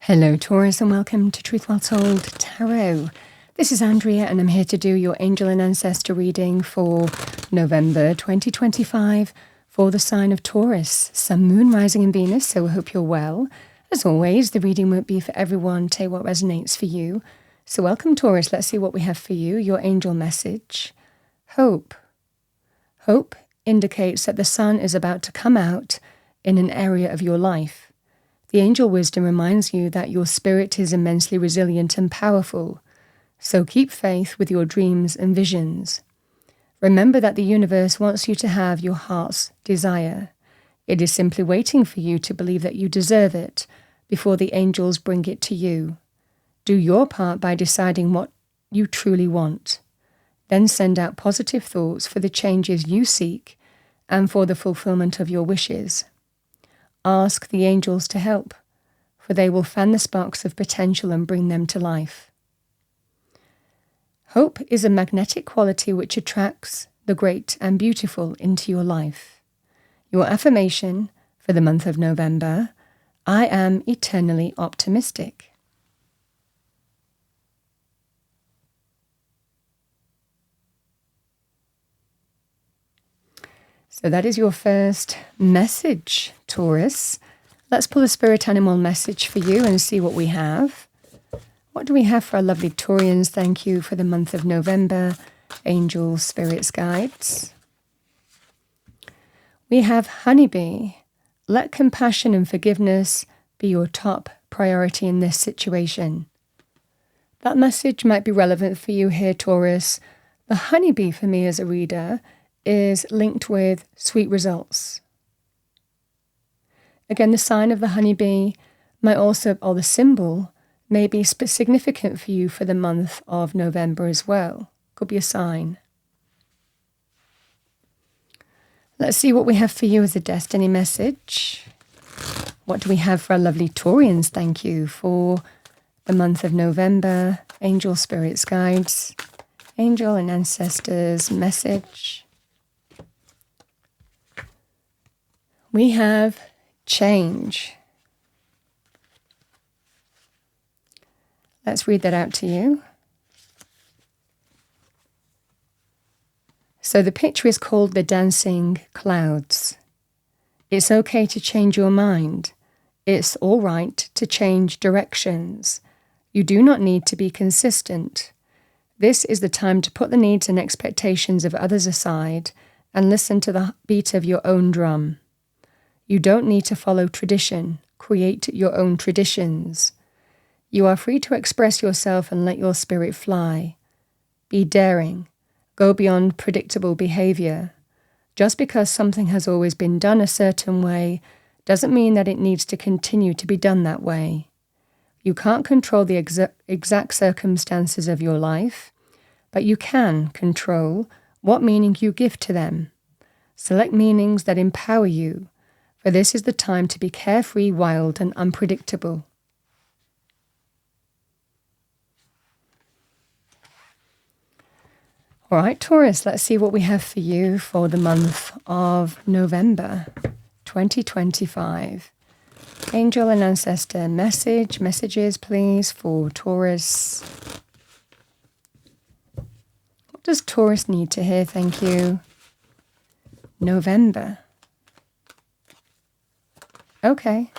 Hello Taurus and welcome to Truth Well Told Tarot. This is Andrea and I'm here to do your angel and ancestor reading for November 2025 for the sign of Taurus, Sun, Moon, Rising and Venus, so I hope you're well. As always, the reading won't be for everyone, take what resonates for you. So welcome Taurus, let's see what we have for you, your angel message. Hope. Hope indicates that the sun is about to come out in an area of your life. The angel wisdom reminds you that your spirit is immensely resilient and powerful, so keep faith with your dreams and visions. Remember that the universe wants you to have your heart's desire. It is simply waiting for you to believe that you deserve it before the angels bring it to you. Do your part by deciding what you truly want. Then send out positive thoughts for the changes you seek and for the fulfillment of your wishes. Ask the angels to help, for they will fan the sparks of potential and bring them to life. Hope is a magnetic quality which attracts the great and beautiful into your life. Your affirmation for the month of November: I am eternally optimistic. So that is your first message, Taurus. Let's pull a spirit animal message for you and see what we have. What do we have for our lovely Taurians? Thank you for the month of November. Angels, spirits, guides. We have honeybee. Let compassion and forgiveness be your top priority in this situation. That message might be relevant for you here, Taurus. The honeybee for me as a reader is linked with sweet results. Again, the sign of the honeybee might also, or the symbol, may be significant for you for the month of November as well. Could be a sign. Let's see what we have for you as a destiny message. What do we have for our lovely Taurians? Thank you for the month of November. Angel, spirits, guides, angel and ancestors message. We have change. Let's read that out to you. So the picture is called The Dancing Clouds. It's okay to change your mind. It's all right to change directions. You do not need to be consistent. This is the time to put the needs and expectations of others aside and listen to the beat of your own drum. You don't need to follow tradition. Create your own traditions. You are free to express yourself and let your spirit fly. Be daring. Go beyond predictable behavior. Just because something has always been done a certain way doesn't mean that it needs to continue to be done that way. You can't control the exact circumstances of your life, but you can control what meaning you give to them. Select meanings that empower you, for this is the time to be carefree, wild, and unpredictable. All right, Taurus, let's see what we have for you for the month of November 2025. Angel and ancestor messages, please, for Taurus. What does Taurus need to hear? Thank you. November. Okay.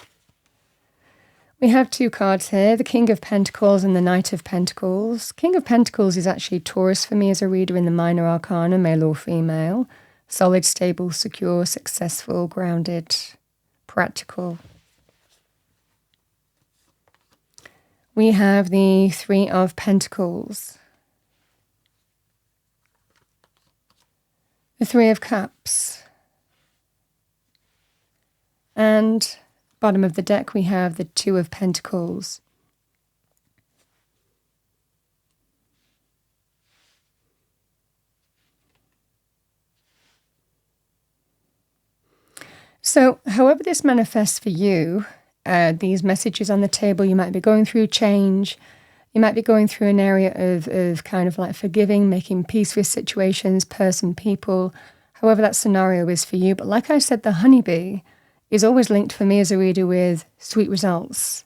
We have two cards here, the King of Pentacles and the Knight of Pentacles. King of Pentacles is actually Taurus for me as a reader in the minor arcana, male or female. Solid, stable, secure, successful, grounded, practical. We have the Three of Pentacles. The Three of Cups. And bottom of the deck we have the Two of Pentacles. So however this manifests for you, these messages on the table, you might be going through change. You might be going through an area of kind of like forgiving, making peace with situations, person, people, however that scenario is for you. But like I said, the honeybee is always linked for me as a reader with sweet results.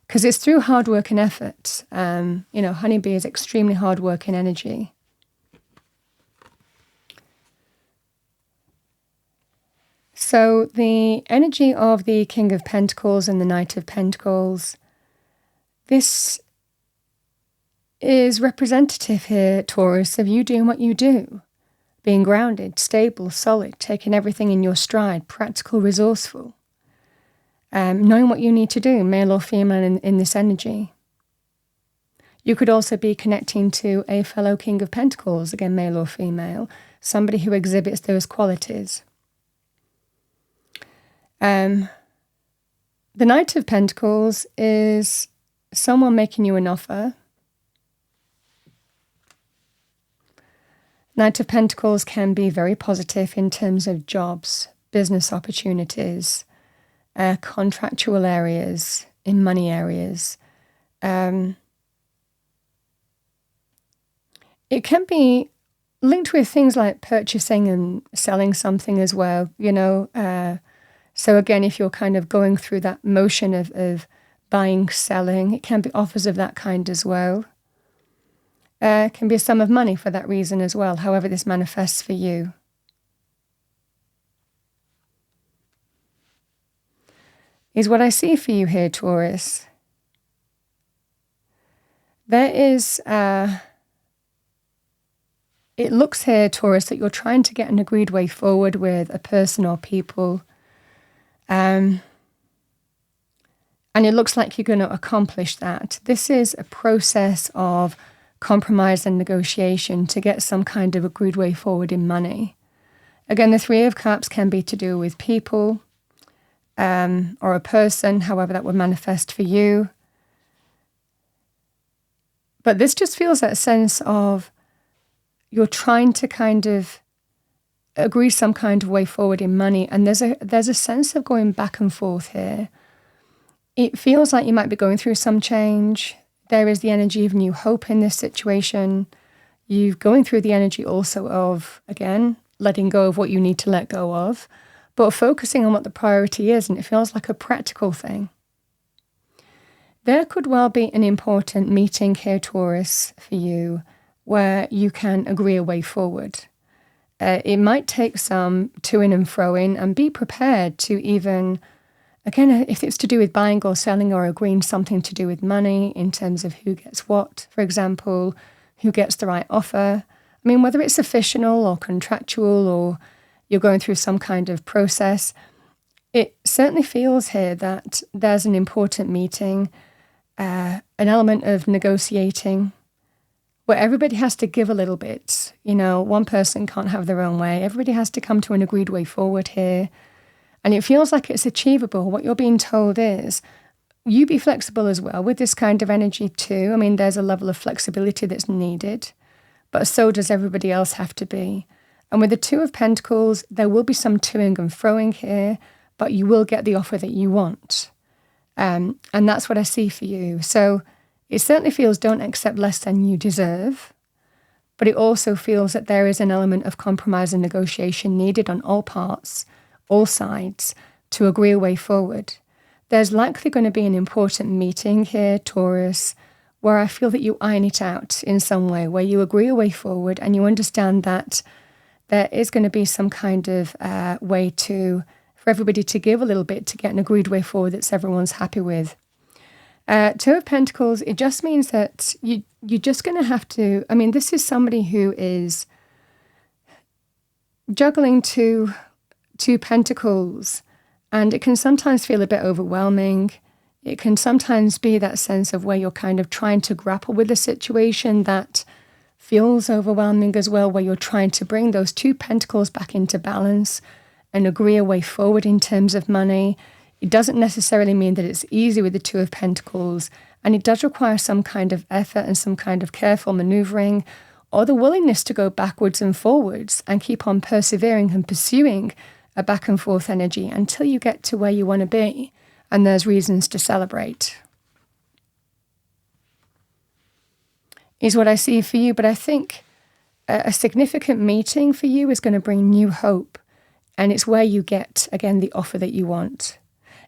because it's through hard work and effort. Honeybee is extremely hard work and energy. So the energy of the King of Pentacles and the Knight of Pentacles, this is representative here, Taurus, of you doing what you do. Being grounded, stable, solid, taking everything in your stride, practical, resourceful. Knowing what you need to do, male or female in this energy. You could also be connecting to a fellow King of Pentacles, again, male or female, somebody who exhibits those qualities. The Knight of Pentacles is someone making you an offer. Knight of Pentacles can be very positive in terms of jobs, business opportunities, contractual areas, in money areas. It can be linked with things like purchasing and selling something as well, So again, if you're kind of going through that motion of buying, selling, it can be offers of that kind as well. It can be a sum of money for that reason as well, however this manifests for you. Is what I see for you here, Taurus. There is, it looks here, Taurus, that you're trying to get an agreed way forward with a person or people. And it looks like you're going to accomplish that. This is a process of compromise and negotiation to get some kind of agreed way forward in money. Again, the Three of Cups can be to do with people or a person, however that would manifest for you. But this just feels that sense of you're trying to kind of agree some kind of way forward in money, and there's a sense of going back and forth here. It feels like you might be going through some change. There is the energy of new hope in this situation. You're going through the energy also of, again, letting go of what you need to let go of, but focusing on what the priority is, and it feels like a practical thing. There could well be an important meeting here, Taurus, for you, where you can agree a way forward. It might take some to-ing and fro-ing, and be prepared to even, again, if it's to do with buying or selling or agreeing something to do with money in terms of who gets what, for example, who gets the right offer. I mean, whether it's official or contractual or you're going through some kind of process, it certainly feels here that there's an important meeting, an element of negotiating, where everybody has to give a little bit. One person can't have their own way. Everybody has to come to an agreed way forward here. And it feels like it's achievable. What you're being told is, you be flexible as well with this kind of energy too. I mean, there's a level of flexibility that's needed, but so does everybody else have to be. And with the Two of Pentacles, there will be some toing and froing here, but you will get the offer that you want. And that's what I see for you. So it certainly feels don't accept less than you deserve, but it also feels that there is an element of compromise and negotiation needed on all parts, all sides, to agree a way forward. There's likely going to be an important meeting here, Taurus, where I feel that you iron it out in some way, where you agree a way forward and you understand that there is going to be some kind of way for everybody to give a little bit to get an agreed way forward that everyone's happy with. Two of Pentacles, it just means that you're just going to have to, I mean, this is somebody who is juggling two pentacles, and it can sometimes feel a bit overwhelming. It can sometimes be that sense of where you're kind of trying to grapple with a situation that feels overwhelming as well, where you're trying to bring those two pentacles back into balance and agree a way forward in terms of money. It doesn't necessarily mean that it's easy with the Two of Pentacles, and it does require some kind of effort and some kind of careful maneuvering, or the willingness to go backwards and forwards and keep on persevering and pursuing a back and forth energy until you get to where you want to be, and there's reasons to celebrate. Is what I see for you, but I think a significant meeting for you is going to bring new hope, and it's where you get, again, the offer that you want.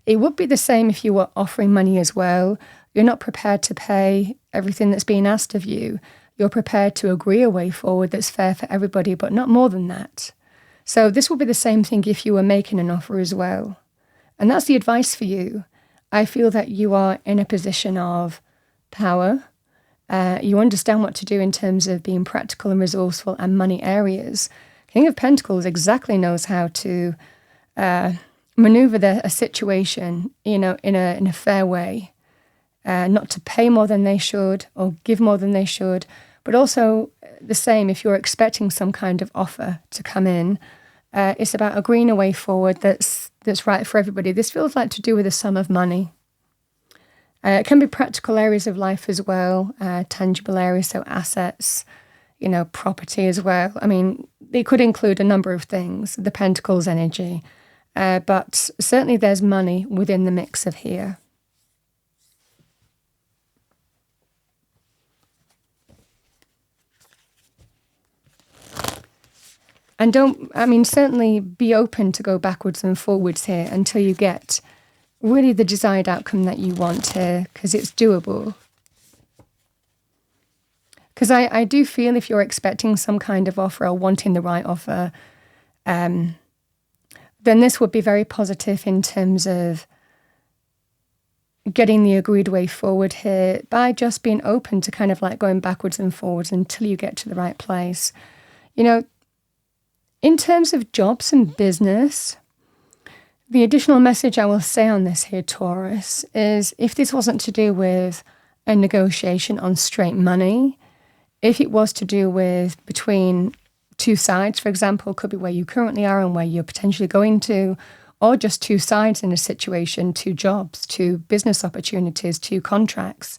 It would be the same if you were offering money as well. You're not prepared to pay everything that's being asked of you. You're prepared to agree a way forward that's fair for everybody, but not more than that. So this will be the same thing if you were making an offer as well. And that's the advice for you. I feel that you are in a position of power. You understand what to do in terms of being practical and resourceful and money areas. King of Pentacles exactly knows how to maneuver a situation, in a fair way. Not to pay more than they should or give more than they should, but also the same if you're expecting some kind of offer to come in. It's about agreeing a way forward that's right for everybody. This feels like to do with a sum of money. It can be practical areas of life as well, tangible areas, so assets, property as well. I mean, they could include a number of things, the Pentacles energy, but certainly there's money within the mix of here. And certainly be open to go backwards and forwards here until you get really the desired outcome that you want here, because it's doable. Because I do feel if you're expecting some kind of offer or wanting the right offer, then this would be very positive in terms of getting the agreed way forward here by just being open to kind of like going backwards and forwards until you get to the right place. In terms of jobs and business, the additional message I will say on this here, Taurus, is if this wasn't to do with a negotiation on straight money, if it was to do with between two sides, for example, could be where you currently are and where you're potentially going to, or just two sides in a situation, two jobs, two business opportunities, two contracts,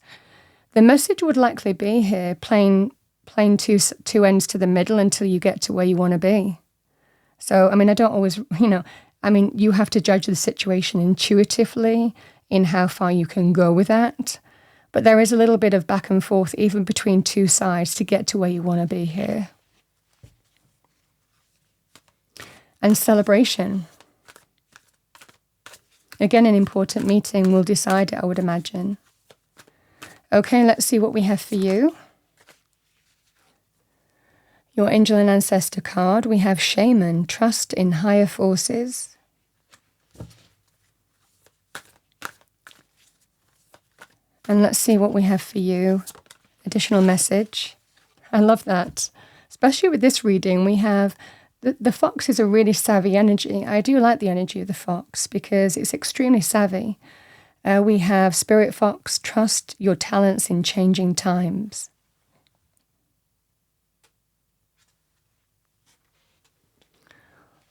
the message would likely be here, playing two ends to the middle until you get to where you want to be. So, I don't always, you have to judge the situation intuitively in how far you can go with that. But there is a little bit of back and forth even between two sides to get to where you want to be here. And celebration. Again, an important meeting will decide it, I would imagine. Okay, let's see what we have for you. Your Angel and Ancestor card, we have Shaman, trust in higher forces. And let's see what we have for you. Additional message. I love that. Especially with this reading, we have the fox is a really savvy energy. I do like the energy of the fox because it's extremely savvy. We have Spirit Fox, trust your talents in changing times.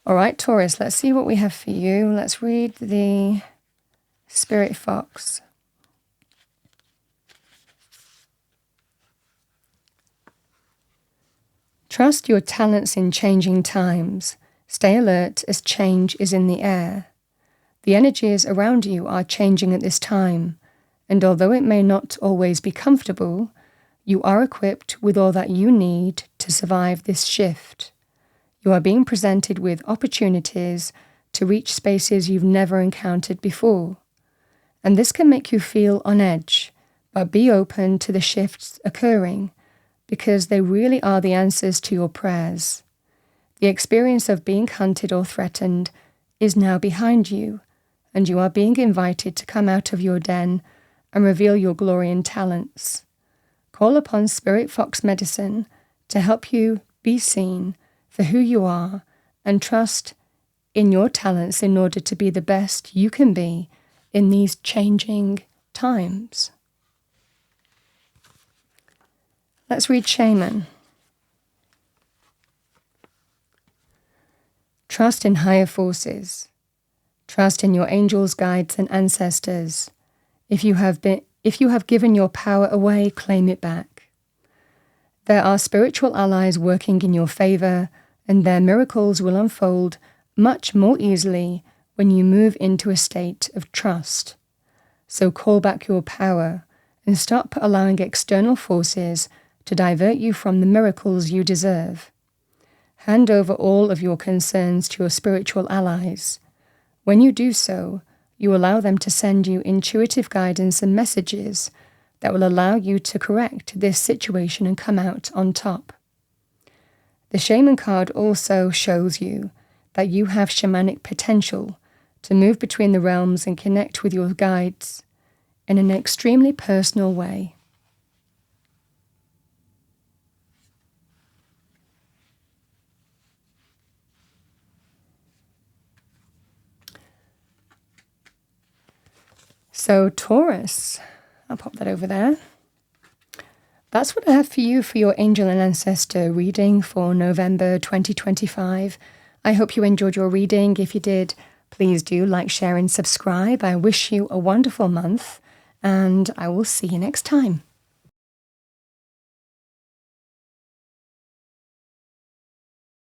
All right, Taurus, let's see what we have for you. Let's read the Spirit Fox. Trust your talents in changing times. Stay alert as change is in the air. The energies around you are changing at this time, and although it may not always be comfortable, you are equipped with all that you need to survive this shift. You are being presented with opportunities to reach spaces you've never encountered before. And this can make you feel on edge, but be open to the shifts occurring because they really are the answers to your prayers. The experience of being hunted or threatened is now behind you, and you are being invited to come out of your den and reveal your glory and talents. Call upon Spirit Fox Medicine to help you be seen for who you are and trust in your talents in order to be the best you can be in these changing times. Let's read Shaman. Trust in higher forces. Trust in your angels, guides, and ancestors. If you have given your power away, claim it back. There are spiritual allies working in your favor, and their miracles will unfold much more easily when you move into a state of trust. So call back your power and stop allowing external forces to divert you from the miracles you deserve. Hand over all of your concerns to your spiritual allies. When you do so, You allow them to send you intuitive guidance and messages that will allow you to correct this situation and come out on top. The Shaman card also shows you that you have shamanic potential to move between the realms and connect with your guides in an extremely personal way. So Taurus, I'll pop that over there. That's what I have for you for your Angel and Ancestor reading for November 2025. I hope you enjoyed your reading. If you did, please do like, share, and subscribe. I wish you a wonderful month, and I will see you next time.